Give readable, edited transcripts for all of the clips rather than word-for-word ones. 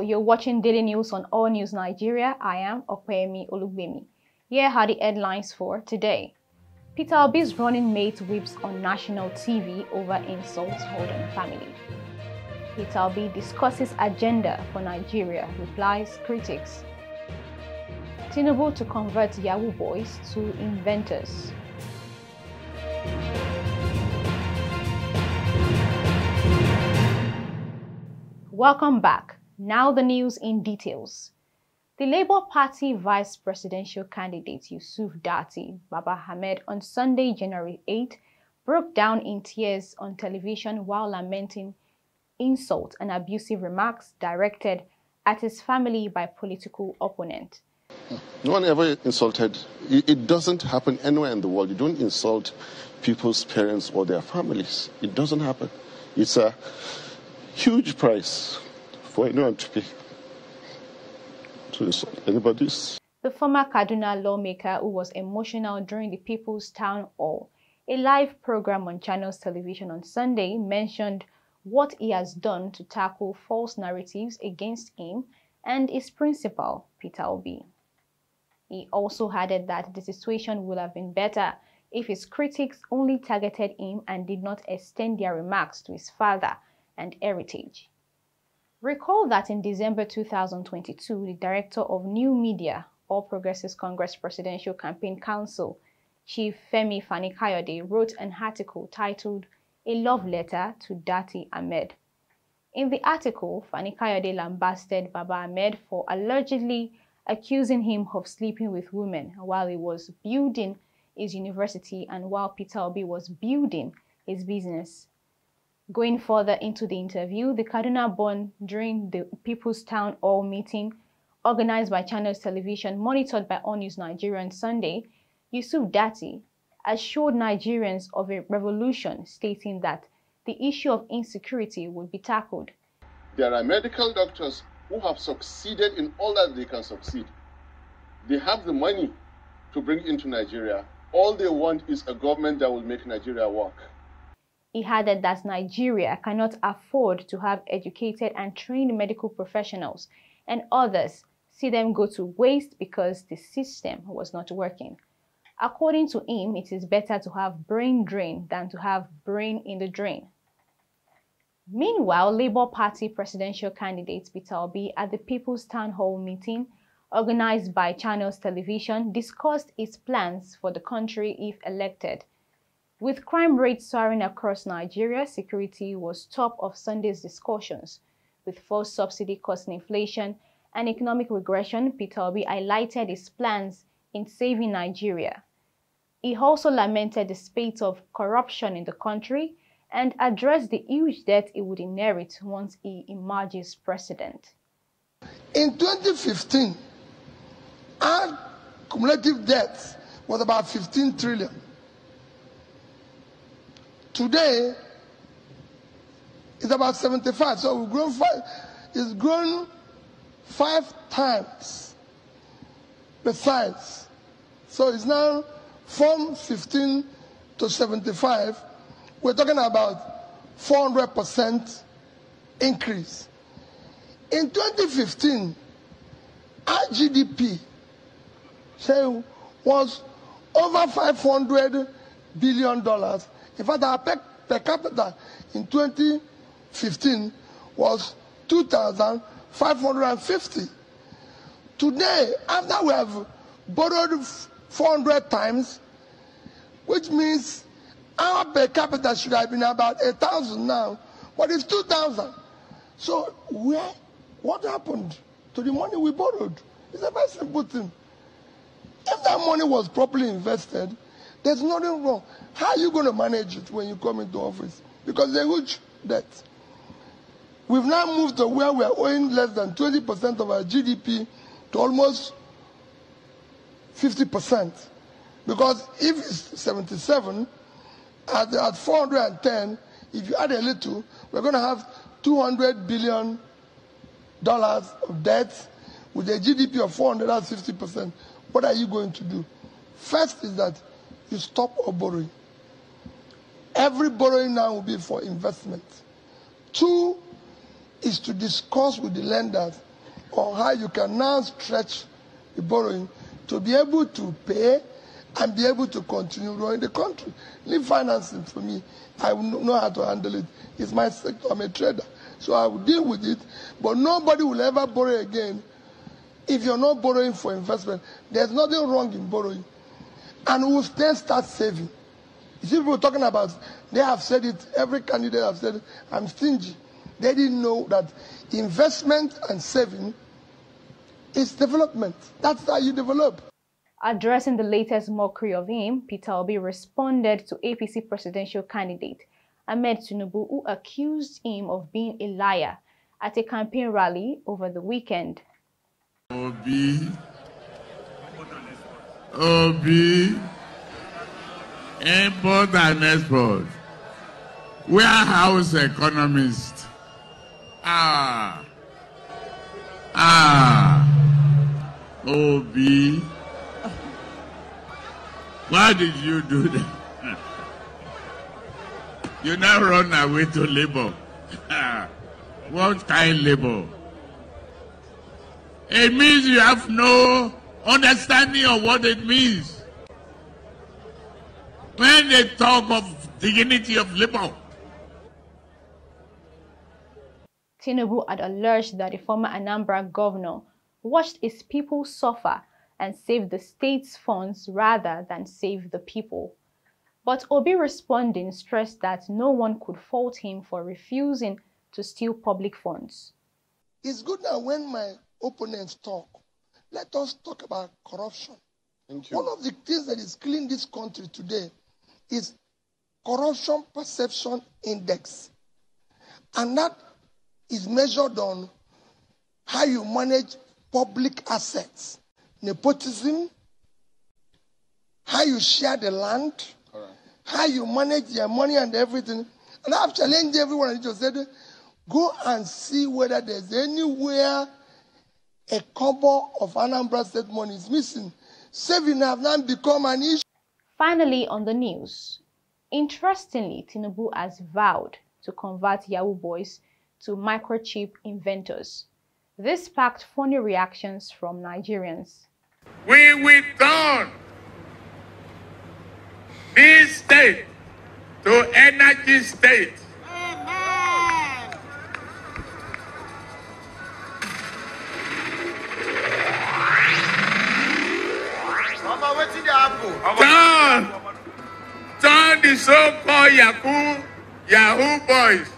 you're watching Daily News on Allnews Nigeria. I am Opeyemi Olugbemi. Here are the headlines for today. Peter Obi's running mate weeps on national TV over insults holding family. Peter Obi discusses agenda for Nigeria, replies critics. TINUBU to convert YAHOO boys to inventors. Welcome back. Now the news in details. The Labour Party vice presidential candidate Yusuf Dati Baba Ahmed on Sunday, January 8, broke down in tears on television while lamenting insult and abusive remarks directed at his family by political opponent. No one ever insulted. It doesn't happen anywhere in the world. You don't insult people's parents or their families. It doesn't happen. It's a huge price for anyone to pay to insult anybody's. The former Kaduna lawmaker, who was emotional during the People's Townhall, a live program on Channels Television on Sunday, mentioned what he has done to tackle false narratives against him and his principal, Peter Obi. He also added that the situation would have been better if his critics only targeted him and did not extend their remarks to his father and heritage. Recall that in December 2022, the director of New Media, All Progressives Congress Presidential Campaign Council, Chief Femi Fani-Kayode, wrote an article titled "A Love Letter to Dati Ahmed." In the article, Fani-Kayode lambasted Baba Ahmed for allegedly accusing him of sleeping with women while he was building his university and while Peter Obi was building his business. Going further into the interview, the Kaduna-born during the People's Town Hall meeting organized by Channels Television, monitored by Allnews Nigeria on Sunday, Yusuf Dati assured Nigerians of a revolution, stating that the issue of insecurity would be tackled. There are medical doctors who have succeeded in all that they can succeed. They have the money to bring into Nigeria. All they want is a government that will make Nigeria work. He added that Nigeria cannot afford to have educated and trained medical professionals and others see them go to waste because the system was not working. According to him, it is better to have brain drain than to have brain in the drain. Meanwhile, Labour Party presidential candidate Peter Obi at the People's Town Hall meeting organized by Channels Television discussed his plans for the country if elected. With crime rates soaring across Nigeria, security was top of Sunday's discussions. With fuel subsidy causing inflation and economic regression, Peter Obi highlighted his plans in saving Nigeria. He also lamented the spate of corruption in the country and addressed the huge debt he would inherit once he emerges president. In 2015, our cumulative debt was about 15 trillion. Today, it's about 75. So we've grown it's grown 5 times the size. So it's now from 15 to 75. We're talking about 400% increase. In 2015, our GDP was over $500 billion. In fact, our per capita in 2015 was 2,550. Today, after we have borrowed 400 times, which means our per capita should have been about 1,000 now, but it's 2,000. So what happened to the money we borrowed? It's a very simple thing. If that money was properly invested, there's nothing wrong. How are you going to manage it when you come into office? Because there's a huge debt. We've now moved to where we're owing less than 20% of our GDP to almost 50%. Because if it's 77, at 410, if you add a little, we're going to have $200 billion of debt with a GDP of 400, that's 50%. What are you going to do? First is that you stop all borrowing. Every borrowing now will be for investment. 2 is to discuss with the lenders on how you can now stretch the borrowing to be able to pay and be able to continue running the country. Leave financing for me. I will know how to handle it. It's my sector. I'm a trader. So I will deal with it. But nobody will ever borrow again if you're not borrowing for investment. There's nothing wrong in borrowing. And we will then start saving. You see people talking about, they have said it, every candidate have said it, I'm stingy. They didn't know that investment and saving is development. That's how you develop. Addressing the latest mockery of him, Peter Obi responded to APC presidential candidate Ahmed TINUBU, who accused him of being a liar at a campaign rally over the weekend. Obi, import and export, warehouse economist. Obi, why did you do that? You now run away to labor. What kind of labor? It means you have no understanding of what it means. When they talk of dignity of labor. TINUBU had alleged that the former Anambra governor watched his people suffer and saved the state's funds rather than save the people. But Obi responding stressed that no one could fault him for refusing to steal public funds. It's good that when my opponents talk, let us talk about corruption. Thank you. One of the things that is killing this country today is corruption perception index. And that is measured on how you manage public assets, nepotism, how you share the land, how you manage your money and everything. And I've challenged everyone and just said, go and see whether there's anywhere a kobo of Anambra State money is missing. Saving have now become an issue. Finally, on the news, interestingly, TINUBU has vowed to convert Yahoo boys to microchip inventors. This sparked funny reactions from Nigerians. We will turn this state to energy state. Turn the so-called Yahoo boys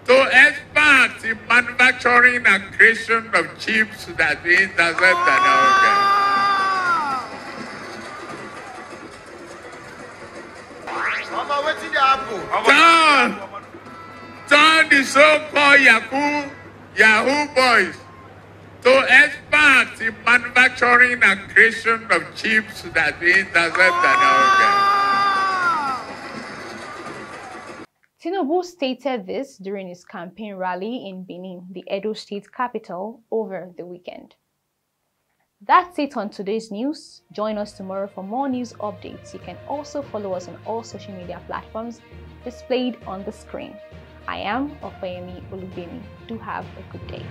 to experts in manufacturing and creation of chips that we intercept and all. Turn the so-called Yahoo boys to experts in manufacturing and creation of chips that we intercept and all. TINUBU stated this during his campaign rally in Benin, the Edo State capital, over the weekend. That's it on today's news. Join us tomorrow for more news updates. You can also follow us on all social media platforms displayed on the screen. I am Opeyemi Olubemi. Do have a good day.